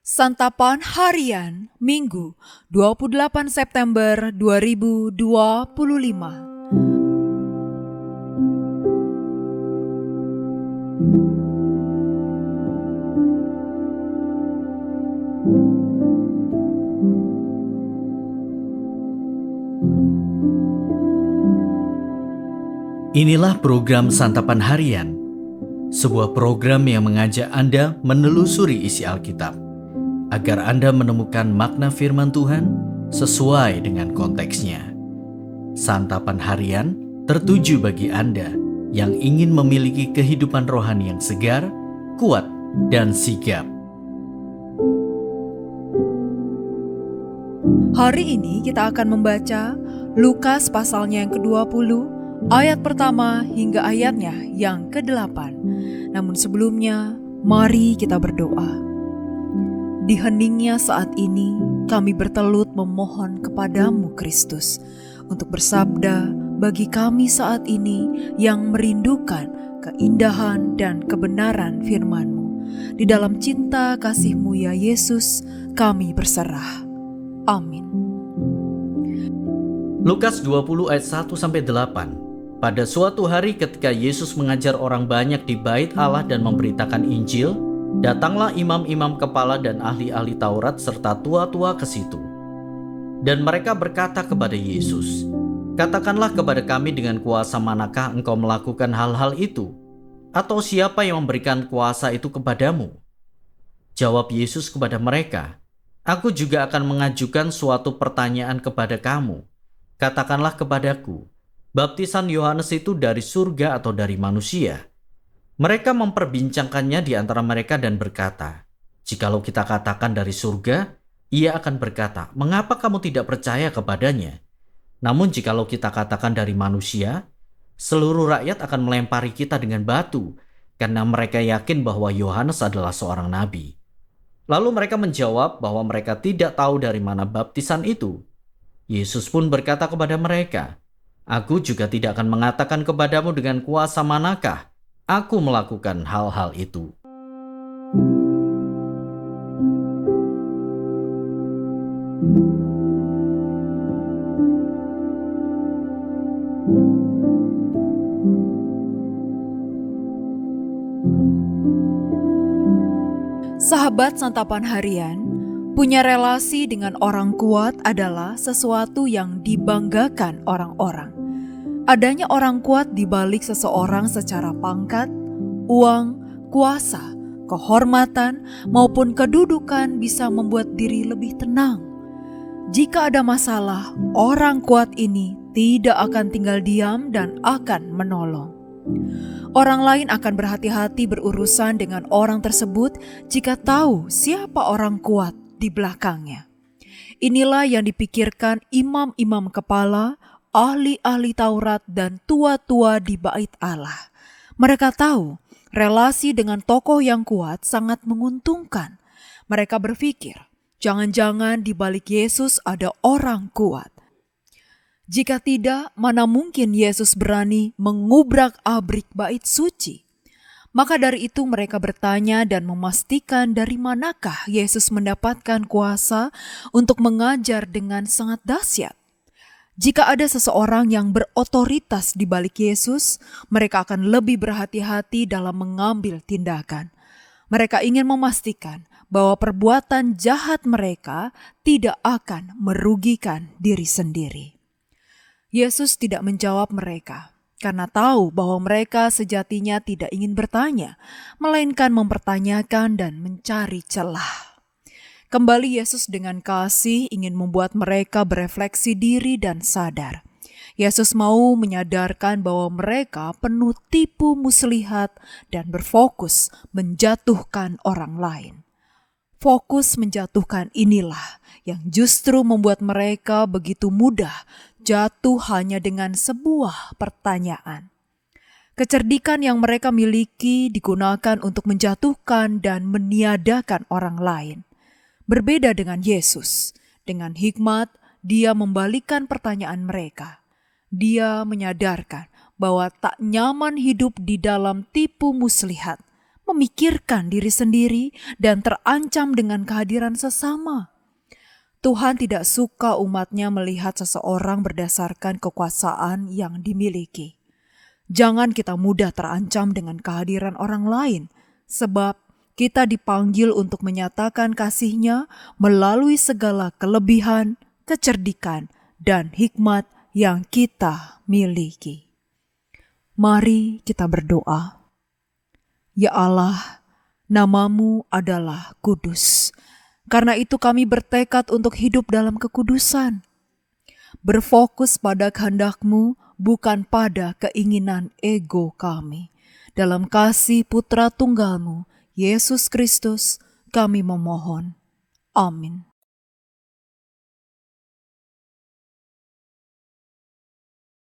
Santapan Harian Minggu 28 September 2025. Inilah program Santapan Harian, sebuah program yang mengajak Anda menelusuri isi Alkitab, agar Anda menemukan makna firman Tuhan sesuai dengan konteksnya. Santapan Harian tertuju bagi Anda yang ingin memiliki kehidupan rohani yang segar, kuat, dan sigap. Hari ini kita akan membaca Lukas pasalnya yang ke-20, ayat pertama hingga ayatnya yang ke-8. Namun sebelumnya, mari kita berdoa. Di heningnya saat ini, kami bertelut memohon kepadamu Kristus, untuk bersabda bagi kami saat ini yang merindukan keindahan dan kebenaran firman-Mu. Di dalam cinta kasih-Mu ya Yesus, kami berserah. Amin. Lukas 20 ayat 1-8. Pada suatu hari ketika Yesus mengajar orang banyak di bait Allah dan memberitakan Injil, datanglah imam-imam kepala dan ahli-ahli Taurat serta tua-tua ke situ. Dan mereka berkata kepada Yesus, "Katakanlah kepada kami dengan kuasa manakah engkau melakukan hal-hal itu? Atau siapa yang memberikan kuasa itu kepadamu?" Jawab Yesus kepada mereka, "Aku juga akan mengajukan suatu pertanyaan kepada kamu. Katakanlah kepadaku, baptisan Yohanes itu dari surga atau dari manusia?" Mereka memperbincangkannya di antara mereka dan berkata, "Jikalau kita katakan dari surga, ia akan berkata, 'Mengapa kamu tidak percaya kepadanya?' Namun jikalau kita katakan dari manusia, seluruh rakyat akan melempari kita dengan batu, karena mereka yakin bahwa Yohanes adalah seorang nabi." Lalu mereka menjawab bahwa mereka tidak tahu dari mana baptisan itu. Yesus pun berkata kepada mereka, "Aku juga tidak akan mengatakan kepadamu dengan kuasa manakah aku melakukan hal-hal itu." Sahabat Santapan Harian, punya relasi dengan orang kuat adalah sesuatu yang dibanggakan orang-orang. Adanya orang kuat di balik seseorang secara pangkat, uang, kuasa, kehormatan, maupun kedudukan bisa membuat diri lebih tenang. Jika ada masalah, orang kuat ini tidak akan tinggal diam dan akan menolong. Orang lain akan berhati-hati berurusan dengan orang tersebut jika tahu siapa orang kuat di belakangnya. Inilah yang dipikirkan imam-imam kepala, ahli-ahli Taurat, dan tua-tua di bait Allah. Mereka tahu relasi dengan tokoh yang kuat sangat menguntungkan. Mereka berpikir, jangan-jangan di balik Yesus ada orang kuat. Jika tidak, mana mungkin Yesus berani mengubrak-abrik bait suci? Maka dari itu mereka bertanya dan memastikan dari manakah Yesus mendapatkan kuasa untuk mengajar dengan sangat dahsyat. Jika ada seseorang yang berotoritas di balik Yesus, mereka akan lebih berhati-hati dalam mengambil tindakan. Mereka ingin memastikan bahwa perbuatan jahat mereka tidak akan merugikan diri sendiri. Yesus tidak menjawab mereka karena tahu bahwa mereka sejatinya tidak ingin bertanya, melainkan mempertanyakan dan mencari celah. Kembali Yesus dengan kasih ingin membuat mereka berefleksi diri dan sadar. Yesus mau menyadarkan bahwa mereka penuh tipu muslihat dan berfokus menjatuhkan orang lain. Fokus menjatuhkan inilah yang justru membuat mereka begitu mudah jatuh hanya dengan sebuah pertanyaan. Kecerdikan yang mereka miliki digunakan untuk menjatuhkan dan meniadakan orang lain. Berbeda dengan Yesus, dengan hikmat Dia membalikkan pertanyaan mereka. Dia menyadarkan bahwa tak nyaman hidup di dalam tipu muslihat, memikirkan diri sendiri, dan terancam dengan kehadiran sesama. Tuhan tidak suka umatnya melihat seseorang berdasarkan kekuasaan yang dimiliki. Jangan kita mudah terancam dengan kehadiran orang lain, sebab kita dipanggil untuk menyatakan kasih-Nya melalui segala kelebihan, kecerdikan, dan hikmat yang kita miliki. Mari kita berdoa. Ya Allah, nama-Mu adalah kudus. Karena itu kami bertekad untuk hidup dalam kekudusan. Berfokus pada kehendak-Mu, bukan pada keinginan ego kami. Dalam kasih Putra Tunggal-Mu, Yesus Kristus, kami memohon. Amin.